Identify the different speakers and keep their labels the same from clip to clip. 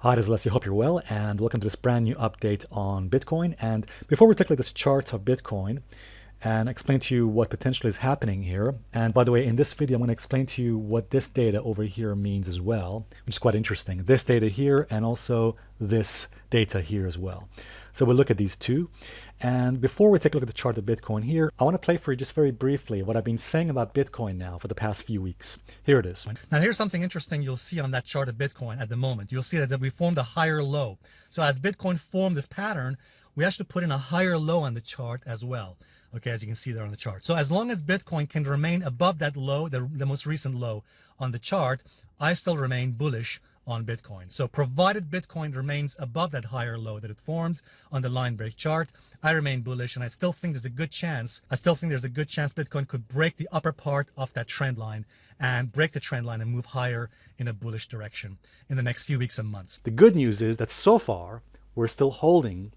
Speaker 1: Hi, this is Alessio. Hope you're well, and welcome to this brand new update on Bitcoin. And before we take a look at this chart of Bitcoin and explain to you what potentially is happening here, and by the way, in this video, I'm going to explain to you what this data over here means as well, which is quite interesting. This data here and also this data here as well. So we'll look at these two. And before we take a look at the chart of Bitcoin here, I want to play for you just very briefly what I've been saying about Bitcoin now for the past few weeks. Here it is.
Speaker 2: Now here's something interesting you'll see on that chart of Bitcoin at the moment. You'll see that we formed a higher low. So as Bitcoin formed this pattern, we actually put in a higher low on the chart as well. Okay, as you can see there on the chart. So as long as Bitcoin can remain above that low, the most recent low on the chart, I still remain bullish on Bitcoin. So provided Bitcoin remains above that higher low that it formed on the line break chart, I remain bullish, and I still think there's a good chance Bitcoin could break the upper part of that trend line and break the trend line and move higher in a bullish direction in the next few weeks and months.
Speaker 1: The good news is that so far we're still holding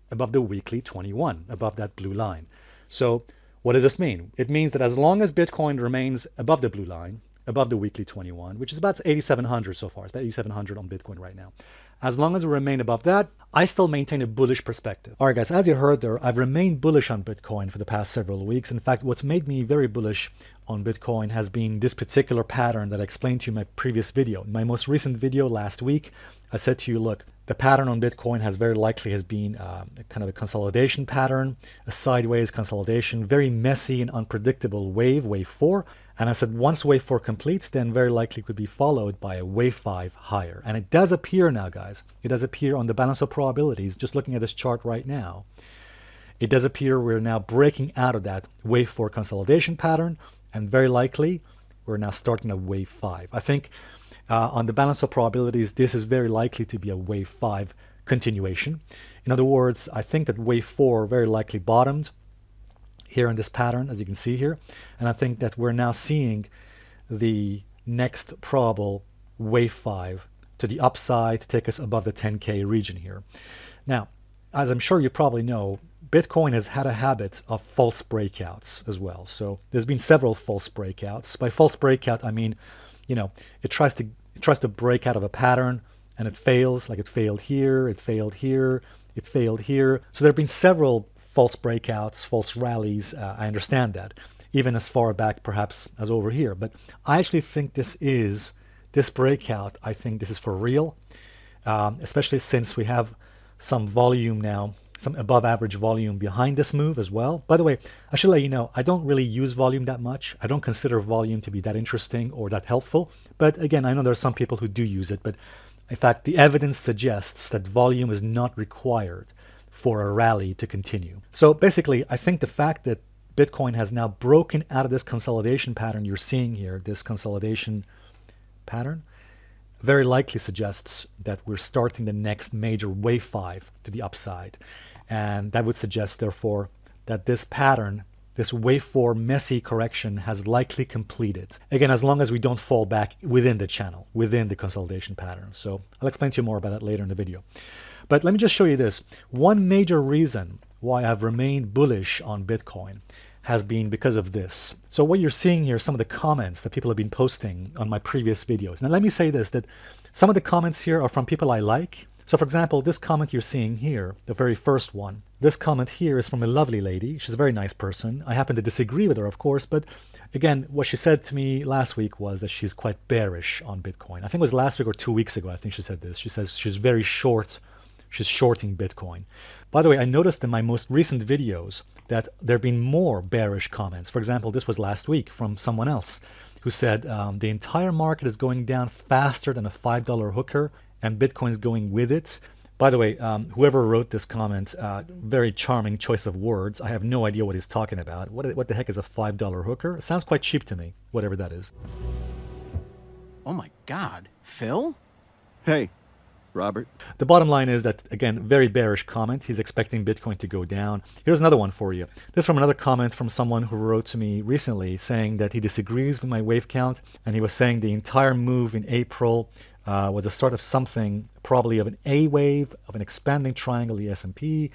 Speaker 1: above the weekly 21, above that blue line. So what does this mean? It means that as long as Bitcoin remains above the blue line, above the weekly 21, which is about 8,700 so far. It's about 8,700 on Bitcoin right now. As long as we remain above that, I still maintain a bullish perspective. All right, guys, as you heard there, I've remained bullish on Bitcoin for the past several weeks. In fact, what's made me very bullish on Bitcoin has been this particular pattern that I explained to you in my previous video. In my most recent video last week, I said to you, look, the pattern on Bitcoin has very likely been kind of a consolidation pattern, a sideways consolidation, very messy and unpredictable wave 4. And I said once wave 4 completes, then very likely could be followed by a wave 5 higher. And it does appear now, guys. It does appear on the balance of probabilities, just looking at this chart right now. It does appear we're now breaking out of that wave 4 consolidation pattern, and very likely we're now starting a wave 5. I think on the balance of probabilities, this is very likely to be a wave 5 continuation. In other words, I think that wave 4 very likely bottomed here in this pattern, as you can see here. And I think that we're now seeing the next probable wave 5 to the upside to take us above the 10K region here. Now, as I'm sure you probably know, Bitcoin has had a habit of false breakouts as well. So there's been several false breakouts. By false breakout, I mean, you know, it tries to break out of a pattern and it fails, like it failed here, it failed here, it failed here. So there have been several false breakouts, false rallies. I understand that, even as far back perhaps as over here. But I actually think this breakout, I think this is for real, especially since we have some volume now, some above average volume behind this move as well. By the way, I should let you know, I don't really use volume that much. I don't consider volume to be that interesting or that helpful. But again, I know there are some people who do use it. But in fact, the evidence suggests that volume is not required for a rally to continue. So basically, I think the fact that Bitcoin has now broken out of this consolidation pattern you're seeing here, this consolidation pattern, very likely suggests that we're starting the next major wave 5 to the upside. And that would suggest, therefore, that this pattern, this wave 4 messy correction has likely completed. Again, as long as we don't fall back within the channel, within the consolidation pattern. So I'll explain to you more about that later in the video. But let me just show you this. One major reason why I've remained bullish on Bitcoin has been because of this. So what you're seeing here, some of the comments that people have been posting on my previous videos. Now let me say this, that some of the comments here are from people I like. So for example, this comment you're seeing here, the very first one, this comment here is from a lovely lady. She's a very nice person. I happen to disagree with her, of course, but again, what she said to me last week was that she's quite bearish on Bitcoin. I think it was last week or 2 weeks ago, I think she said this. She says she's very short. She's shorting Bitcoin. By the way, I noticed in my most recent videos that there have been more bearish comments. For example, this was last week from someone else who said the entire market is going down faster than a $5 hooker and Bitcoin's going with it. By the way, whoever wrote this comment, very charming choice of words. I have no idea what he's talking about. What the heck is a $5 hooker? It sounds quite cheap to me, whatever that is.
Speaker 3: Oh my God, Phil? Hey. Robert.
Speaker 1: The bottom line is that, again, very bearish comment. He's expecting Bitcoin to go down. Here's another one for you. This is from another comment from someone who wrote to me recently saying that he disagrees with my wave count, and he was saying the entire move in April was the start of something, probably of an A wave, of an expanding triangle, the S&P.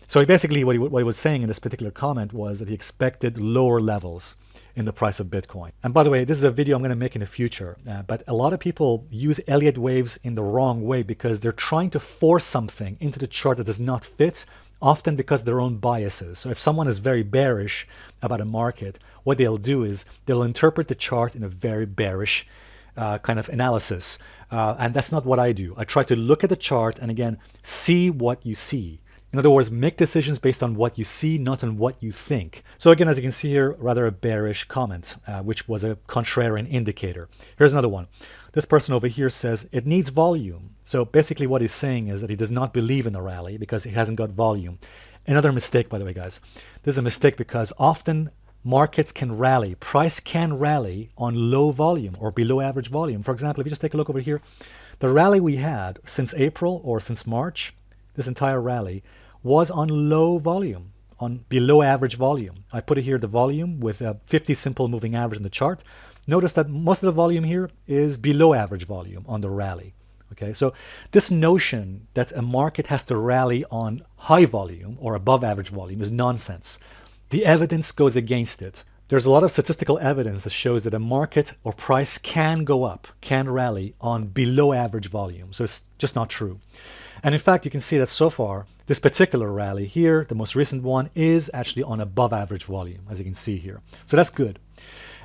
Speaker 1: So basically what he was saying in this particular comment was that he expected lower levels in the price of Bitcoin. And by the way, this is a video I'm going to make in the future, but a lot of people use Elliott waves in the wrong way because they're trying to force something into the chart that does not fit, often because of their own biases. So if someone is very bearish about a market, what they'll do is they'll interpret the chart in a very bearish kind of analysis. And that's not what I do. I try to look at the chart and again, see what you see. In other words, make decisions based on what you see, not on what you think. So again, as you can see here, rather a bearish comment, which was a contrarian indicator. Here's another one. This person over here says it needs volume. So basically what he's saying is that he does not believe in the rally because he hasn't got volume. Another mistake, by the way, guys. This is a mistake because often markets can rally, price can rally on low volume or below average volume. For example, if you just take a look over here, the rally we had since April or since March, this entire rally was on low volume, on below average volume. I put it here, the volume with a 50 simple moving average in the chart. Notice that most of the volume here is below average volume on the rally. Okay, so this notion that a market has to rally on high volume or above average volume is nonsense. The evidence goes against it. There's a lot of statistical evidence that shows that a market or price can go up, can rally on below average volume. So it's just not true. And in fact, you can see that so far, this particular rally here, the most recent one, is actually on above average volume, as you can see here. So that's good.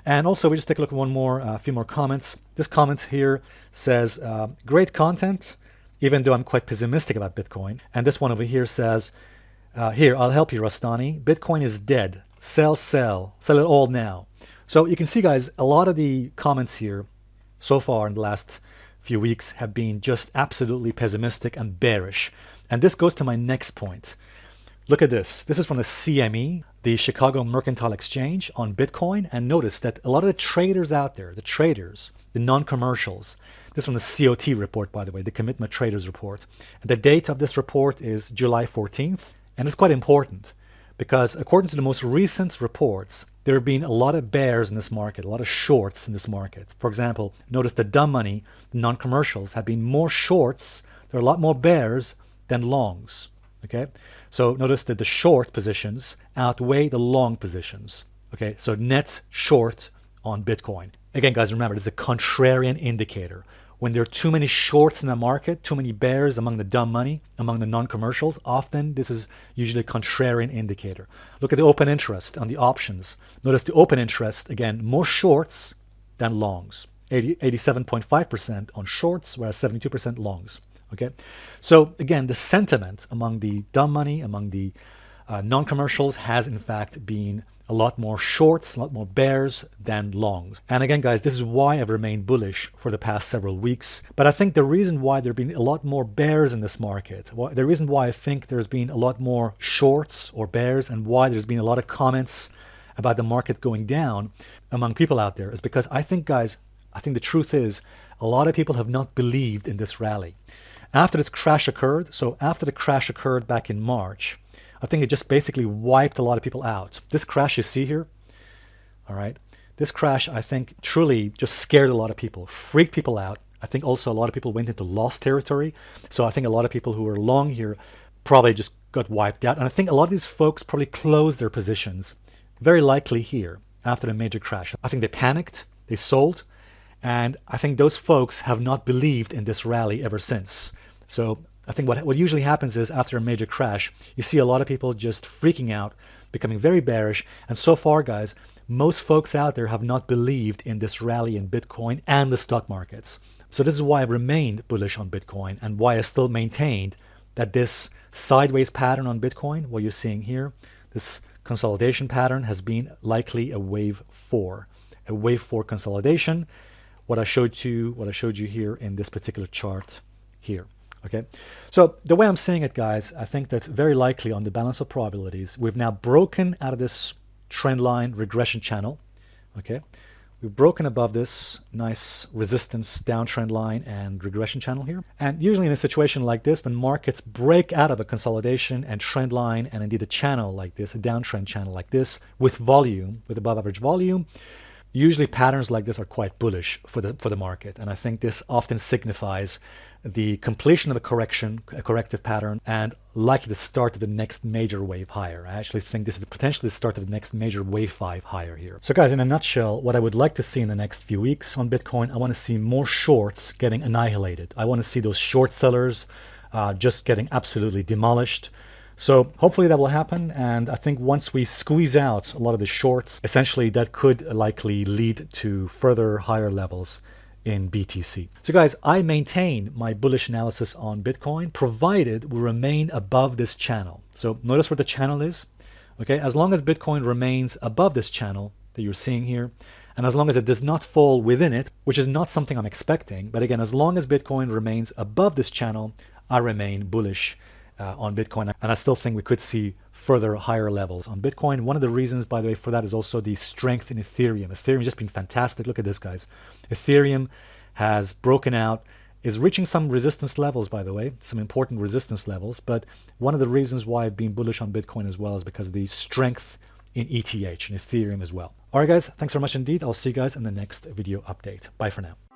Speaker 1: And also, we just take a look at one more, a few more comments. This comment here says, great content, even though I'm quite pessimistic about Bitcoin. And this one over here says, here, I'll help you, Rastani. Bitcoin is dead. Sell, sell. Sell it all now. So you can see, guys, a lot of the comments here so far in the last few weeks have been just absolutely pessimistic and bearish. And this goes to my next point. Look at this. This is from the CME, the Chicago Mercantile Exchange, on Bitcoin. And notice that a lot of the traders out there, the traders, the non-commercials, this is from the COT report, by the way, the Commitment Traders Report. And the date of this report is July 14th. And it's quite important because according to the most recent reports, there have been a lot of bears in this market, a lot of shorts in this market. For example, notice the dumb money, the non-commercials, have been more shorts. There are a lot more bears than longs. Okay, so notice that the short positions outweigh the long positions. Okay, so net short on Bitcoin. Again, guys, remember, this is a contrarian indicator. When there are too many shorts in the market, too many bears among the dumb money, among the non-commercials, often this is usually a contrarian indicator. Look at the open interest on the options. Notice the open interest, again, more shorts than longs. 87.5% on shorts, whereas 72% longs. Okay, so again, the sentiment among the dumb money, among the non-commercials has in fact been a lot more shorts, a lot more bears than longs. And again, guys, this is why I've remained bullish for the past several weeks. But I think the reason why there have been a lot more bears in this market, the reason why I think there's been a lot more shorts or bears and why there's been a lot of comments about the market going down among people out there is because I think, guys, I think the truth is a lot of people have not believed in this rally. After this crash occurred, so after the crash occurred back in March, I think it just basically wiped a lot of people out. This crash you see here, all right, this crash I think truly just scared a lot of people, freaked people out. I think also a lot of people went into lost territory. So I think a lot of people who were long here probably just got wiped out. And I think a lot of these folks probably closed their positions, very likely here after the major crash. I think they panicked, they sold, and I think those folks have not believed in this rally ever since. So I think what usually happens is after a major crash, you see a lot of people just freaking out, becoming very bearish. And so far, guys, most folks out there have not believed in this rally in Bitcoin and the stock markets. So this is why I've remained bullish on Bitcoin and why I still maintained that this sideways pattern on Bitcoin, what you're seeing here, this consolidation pattern has been likely a wave 4 consolidation. What I showed you here in this particular chart here. Okay, so the way I'm seeing it, guys, I think that very likely on the balance of probabilities, we've now broken out of this trend line regression channel. Okay, we've broken above this nice resistance downtrend line and regression channel here. And usually in a situation like this, when markets break out of a consolidation and trend line and indeed a channel like this, a downtrend channel like this, with volume, with above average volume, usually patterns like this are quite bullish for the market. And I think this often signifies the completion of a corrective pattern, and likely the start of the next major wave higher. I actually think this is potentially the start of the next major wave 5 higher here. So guys, in a nutshell, what I would like to see in the next few weeks on Bitcoin, I want to see more shorts getting annihilated. I want to see those short sellers just getting absolutely demolished. So hopefully that will happen, and I think once we squeeze out a lot of the shorts, essentially that could likely lead to further higher levels in BTC. So guys, I maintain my bullish analysis on Bitcoin provided we remain above this channel. So notice where the channel is. Okay, as long as Bitcoin remains above this channel that you're seeing here, and as long as it does not fall within it, which is not something I'm expecting, but again, as long as Bitcoin remains above this channel, I remain bullish on Bitcoin, and I still think we could see further higher levels on Bitcoin. One of the reasons, by the way, for that is also the strength in Ethereum. Ethereum has just been fantastic. Look at this, guys. Ethereum has broken out, is reaching some resistance levels, by the way, some important resistance levels. But one of the reasons why I've been bullish on Bitcoin as well is because of the strength in ETH and Ethereum as well. All right, guys, thanks very much indeed. I'll see you guys in the next video update. Bye for now.